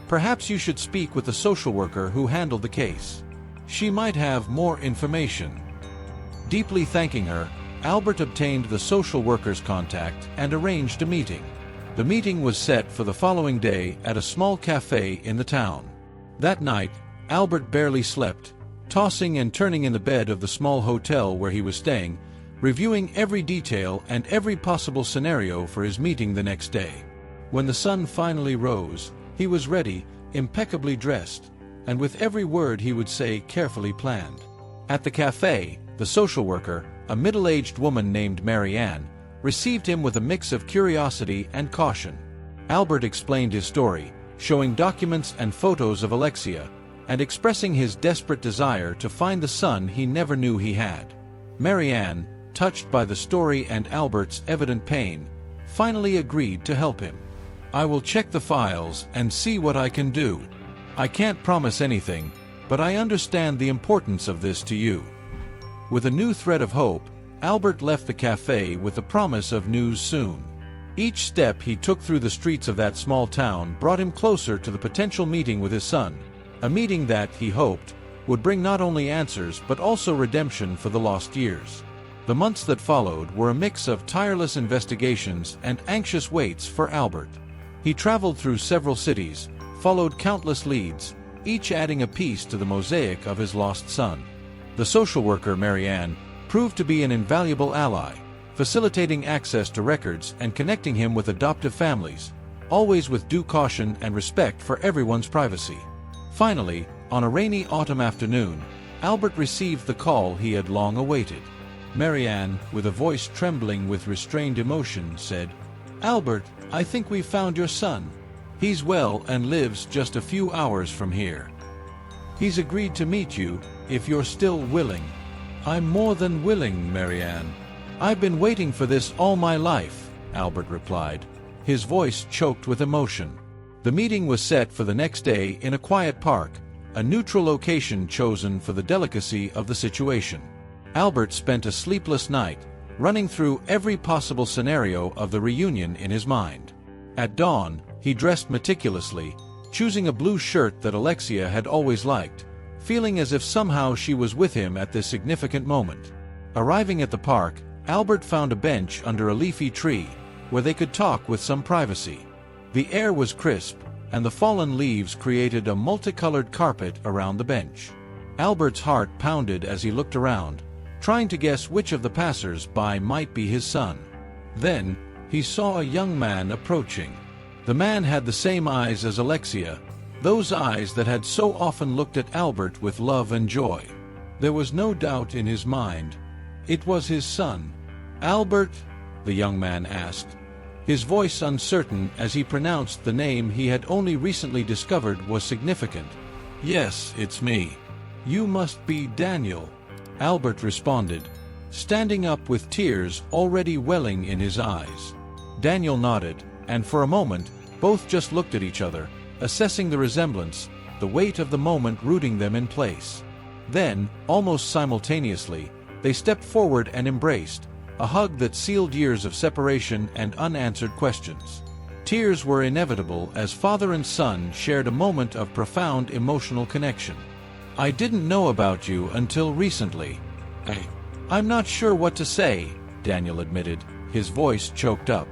S1: "Perhaps you should speak with the social worker who handled the case. She might have more information." Deeply thanking her, Albert obtained the social worker's contact and arranged a meeting. The meeting was set for the following day at a small cafe in the town. That night, Albert barely slept, tossing and turning in the bed of the small hotel where he was staying, reviewing every detail and every possible scenario for his meeting the next day. When the sun finally rose, he was ready, impeccably dressed, and with every word he would say carefully planned. At the cafe, the social worker, a middle-aged woman named Marianne, received him with a mix of curiosity and caution. Albert explained his story, showing documents and photos of Alexia, and expressing his desperate desire to find the son he never knew he had. Marianne, touched by the story and Albert's evident pain, finally agreed to help him. "I will check the files and see what I can do. I can't promise anything, but I understand the importance of this to you." With a new thread of hope, Albert left the cafe with the promise of news soon. Each step he took through the streets of that small town brought him closer to the potential meeting with his son, a meeting that, he hoped, would bring not only answers but also redemption for the lost years. The months that followed were a mix of tireless investigations and anxious waits for Albert. He traveled through several cities, followed countless leads, each adding a piece to the mosaic of his lost son. The social worker, Marianne, proved to be an invaluable ally, facilitating access to records and connecting him with adoptive families, always with due caution and respect for everyone's privacy. Finally, on a rainy autumn afternoon, Albert received the call he had long awaited. Marianne, with a voice trembling with restrained emotion, said, "Albert, I think we've found your son. He's well and lives just a few hours from here. He's agreed to meet you, if you're still willing." "I'm more than willing, Marianne. I've been waiting for this all my life," Albert replied, his voice choked with emotion. The meeting was set for the next day in a quiet park, a neutral location chosen for the delicacy of the situation. Albert spent a sleepless night, running through every possible scenario of the reunion in his mind. At dawn, he dressed meticulously, choosing a blue shirt that Alexia had always liked, feeling as if somehow she was with him at this significant moment. Arriving at the park, Albert found a bench under a leafy tree, where they could talk with some privacy. The air was crisp, and the fallen leaves created a multicolored carpet around the bench. Albert's heart pounded as he looked around, trying to guess which of the passers-by might be his son. Then, he saw a young man approaching. The man had the same eyes as Alexia, those eyes that had so often looked at Albert with love and joy. There was no doubt in his mind. It was his son. "Albert?" the young man asked, his voice uncertain as he pronounced the name he had only recently discovered was significant. "Yes, it's me. You must be Daniel," Albert responded, standing up with tears already welling in his eyes. Daniel nodded, and for a moment, both just looked at each other, assessing the resemblance, the weight of the moment rooting them in place. Then, almost simultaneously, they stepped forward and embraced, a hug that sealed years of separation and unanswered questions. Tears were inevitable as father and son shared a moment of profound emotional connection. "I didn't know about you until recently. I'm not sure what to say," Daniel admitted, his voice choked up.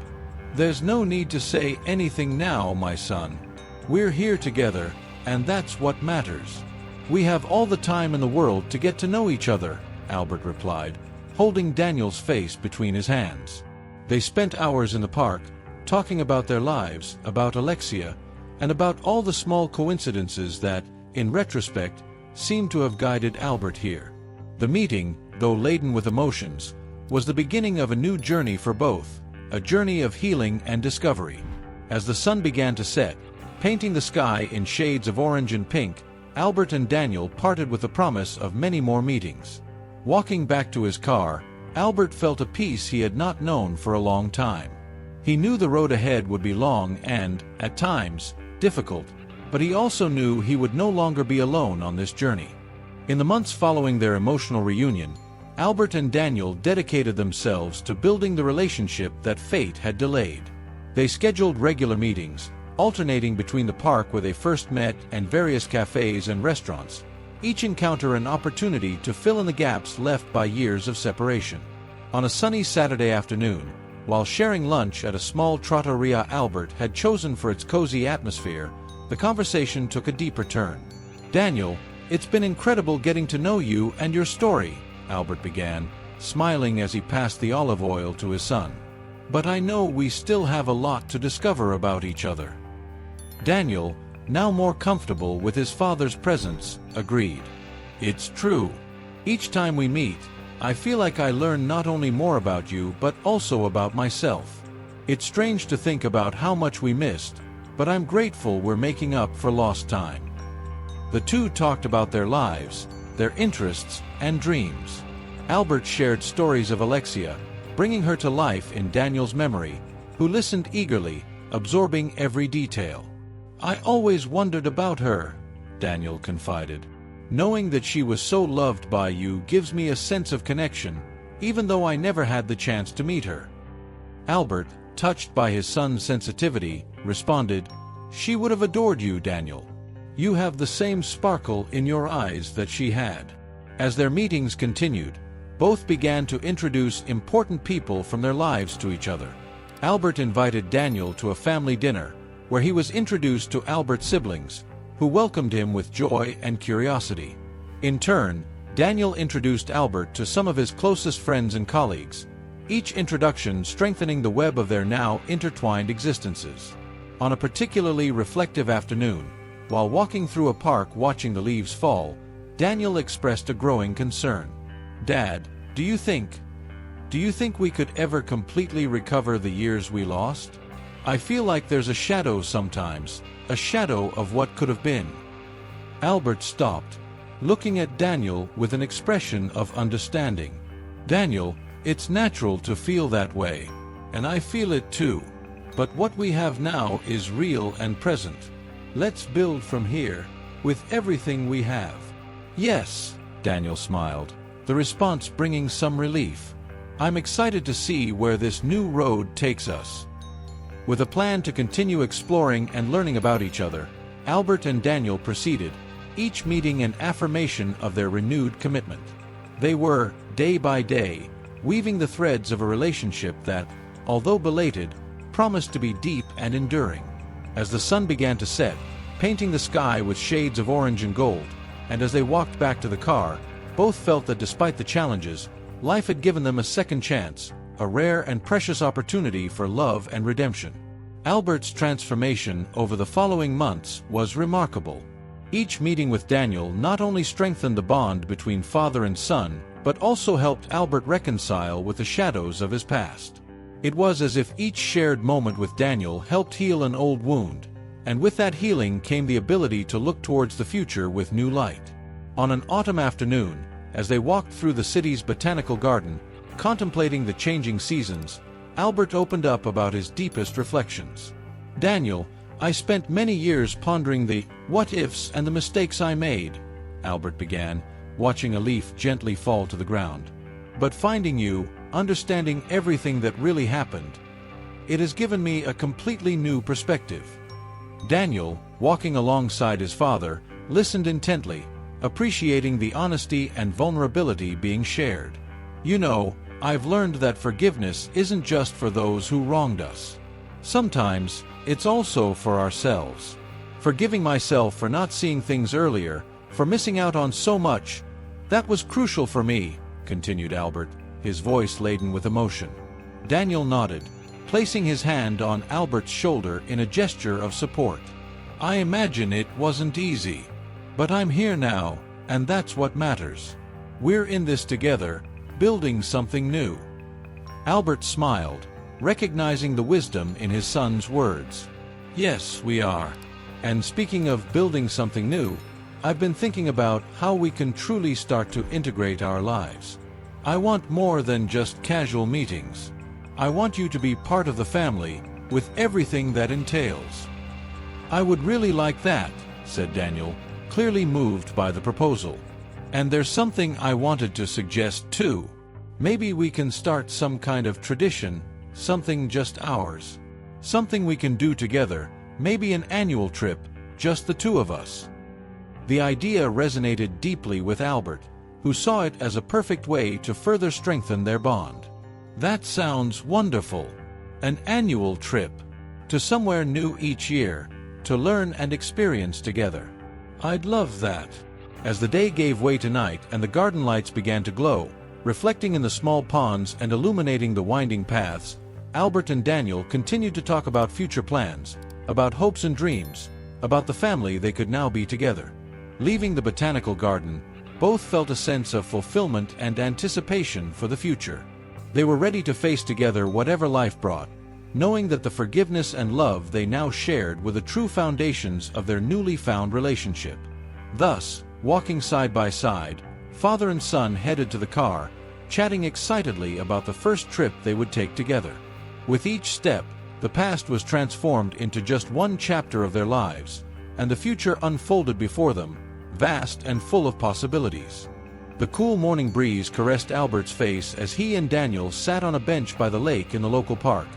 S1: "There's no need to say anything now, my son. We're here together, and that's what matters. We have all the time in the world to get to know each other," Albert replied, holding Daniel's face between his hands. They spent hours in the park, talking about their lives, about Alexia, and about all the small coincidences that, in retrospect, seemed to have guided Albert here. The meeting, though laden with emotions, was the beginning of a new journey for both, a journey of healing and discovery. As the sun began to set, painting the sky in shades of orange and pink, Albert and Daniel parted with the promise of many more meetings. Walking back to his car, Albert felt a peace he had not known for a long time. He knew the road ahead would be long and, at times, difficult, but he also knew he would no longer be alone on this journey. In the months following their emotional reunion, Albert and Daniel dedicated themselves to building the relationship that fate had delayed. They scheduled regular meetings, alternating between the park where they first met and various cafes and restaurants, each encounter an opportunity to fill in the gaps left by years of separation. On a sunny Saturday afternoon, while sharing lunch at a small trattoria Albert had chosen for its cozy atmosphere, the conversation took a deeper turn. "Daniel, it's been incredible getting to know you and your story," Albert began, smiling as he passed the olive oil to his son. "But I know we still have a lot to discover about each other." Daniel, now more comfortable with his father's presence, agreed. "It's true. Each time we meet, I feel like I learn not only more about you but also about myself. It's strange to think about how much we missed, but I'm grateful we're making up for lost time." The two talked about their lives, their interests, and dreams. Albert shared stories of Alexia, bringing her to life in Daniel's memory, who listened eagerly, absorbing every detail. "I always wondered about her," Daniel confided. "Knowing that she was so loved by you gives me a sense of connection, even though I never had the chance to meet her." Albert, touched by his son's sensitivity, responded, "She would have adored you, Daniel. You have the same sparkle in your eyes that she had." As their meetings continued, both began to introduce important people from their lives to each other. Albert invited Daniel to a family dinner, where he was introduced to Albert's siblings, who welcomed him with joy and curiosity. In turn, Daniel introduced Albert to some of his closest friends and colleagues, each introduction strengthening the web of their now intertwined existences. On a particularly reflective afternoon, while walking through a park watching the leaves fall, Daniel expressed a growing concern. "Dad, do you think we could ever completely recover the years we lost? I feel like there's a shadow sometimes, a shadow of what could have been." Albert stopped, looking at Daniel with an expression of understanding. "Daniel, it's natural to feel that way, and I feel it too. But what we have now is real and present. Let's build from here, with everything we have." "Yes," Daniel smiled, the response bringing some relief. "I'm excited to see where this new road takes us." With a plan to continue exploring and learning about each other, Albert and Daniel proceeded, each meeting an affirmation of their renewed commitment. They were, day by day, weaving the threads of a relationship that, although belated, promised to be deep and enduring. As the sun began to set, painting the sky with shades of orange and gold, and as they walked back to the car, both felt that despite the challenges, life had given them a second chance, a rare and precious opportunity for love and redemption. Albert's transformation over the following months was remarkable. Each meeting with Daniel not only strengthened the bond between father and son, but also helped Albert reconcile with the shadows of his past. It was as if each shared moment with Daniel helped heal an old wound, And with that healing came the ability to look towards the future with new light. On an autumn afternoon, as they walked through the city's botanical garden, contemplating the changing seasons, Albert opened up about his deepest reflections. "Daniel, I spent many years pondering the what-ifs and the mistakes I made," Albert began, watching a leaf gently fall to the ground. "But finding you, understanding everything that really happened, it has given me a completely new perspective." Daniel, walking alongside his father, listened intently, appreciating the honesty and vulnerability being shared. "You know, I've learned that forgiveness isn't just for those who wronged us. Sometimes, it's also for ourselves. Forgiving myself for not seeing things earlier, for missing out on so much, that was crucial for me," continued Albert, his voice laden with emotion. Daniel nodded, placing his hand on Albert's shoulder in a gesture of support. "I imagine it wasn't easy. But I'm here now, and that's what matters. We're in this together, building something new." Albert smiled, recognizing the wisdom in his son's words. "Yes, we are. And speaking of building something new, I've been thinking about how we can truly start to integrate our lives. I want more than just casual meetings. I want you to be part of the family, with everything that entails." "I would really like that," said Daniel, clearly moved by the proposal. "And there's something I wanted to suggest too. Maybe we can start some kind of tradition, something just ours. Something we can do together, maybe an annual trip, just the two of us." The idea resonated deeply with Albert, who saw it as a perfect way to further strengthen their bond. "That sounds wonderful. An annual trip. To somewhere new each year, to learn and experience together. I'd love that." As the day gave way to night and the garden lights began to glow, reflecting in the small ponds and illuminating the winding paths, Albert and Daniel continued to talk about future plans, about hopes and dreams, about the family they could now be together. Leaving the botanical garden, both felt a sense of fulfillment and anticipation for the future. They were ready to face together whatever life brought, knowing that the forgiveness and love they now shared were the true foundations of their newly found relationship. Thus, walking side by side, father and son headed to the car, chatting excitedly about the first trip they would take together. With each step, the past was transformed into just one chapter of their lives, and the future unfolded before them, vast and full of possibilities. The cool morning breeze caressed Albert's face as he and Daniel sat on a bench by the lake in the local park,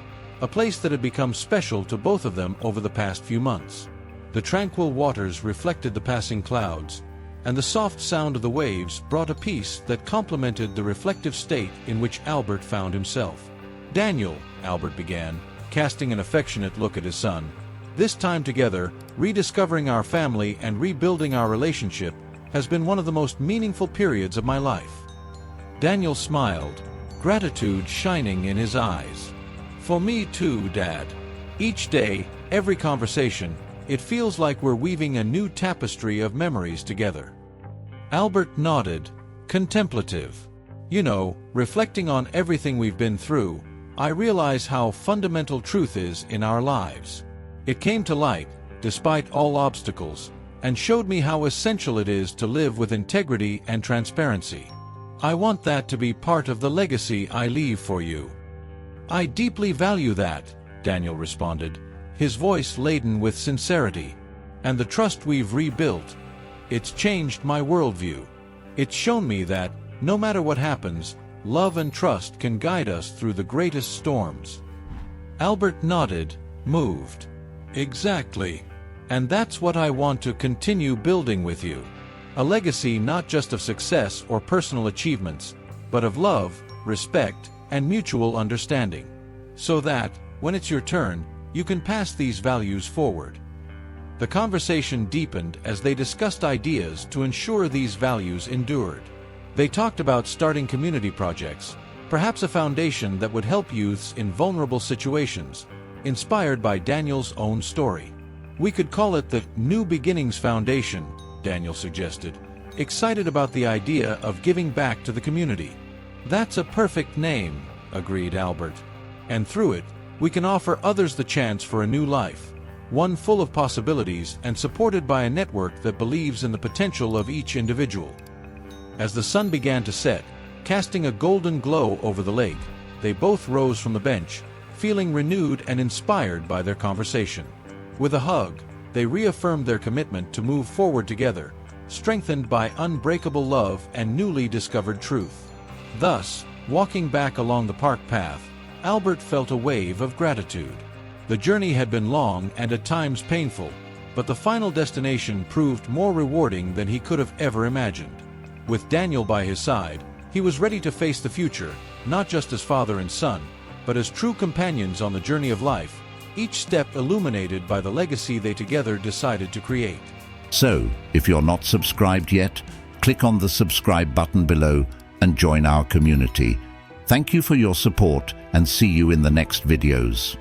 S1: a place that had become special to both of them over the past few months. The tranquil waters reflected the passing clouds, and the soft sound of the waves brought a peace that complemented the reflective state in which Albert found himself. "Daniel," Albert began, casting an affectionate look at his son, "this time together, rediscovering our family and rebuilding our relationship, has been one of the most meaningful periods of my life." Daniel smiled, gratitude shining in his eyes. "For me too, Dad. Each day, every conversation, it feels like we're weaving a new tapestry of memories together." Albert nodded, contemplative. "You know, reflecting on everything we've been through, I realize how fundamental truth is in our lives. It came to light, despite all obstacles, and showed me how essential it is to live with integrity and transparency. I want that to be part of the legacy I leave for you." "I deeply value that," Daniel responded, his voice laden with sincerity. "And the trust we've rebuilt, it's changed my worldview. It's shown me that, no matter what happens, love and trust can guide us through the greatest storms." Albert nodded, moved. "Exactly. And that's what I want to continue building with you. A legacy not just of success or personal achievements, but of love, respect, and mutual understanding. So that, when it's your turn, you can pass these values forward." The conversation deepened as they discussed ideas to ensure these values endured. They talked about starting community projects, perhaps a foundation that would help youths in vulnerable situations, inspired by Daniel's own story. "We could call it the New Beginnings Foundation," Daniel suggested, excited about the idea of giving back to the community. "That's a perfect name," agreed Albert. "And through it, we can offer others the chance for a new life, one full of possibilities and supported by a network that believes in the potential of each individual. As the sun began to set, casting a golden glow over the lake, they both rose from the bench, feeling renewed and inspired by their conversation. With a hug, they reaffirmed their commitment to move forward together, strengthened by unbreakable love and newly discovered truth. Thus, walking back along the park path, Albert felt a wave of gratitude. The journey had been long and at times painful, but the final destination proved more rewarding than he could have ever imagined. With Daniel by his side, he was ready to face the future, not just as father and son, but as true companions on the journey of life, each step illuminated by the legacy they together decided to create.
S2: So, if you're not subscribed yet, click on the subscribe button below and join our community. Thank you for your support and see you in the next videos.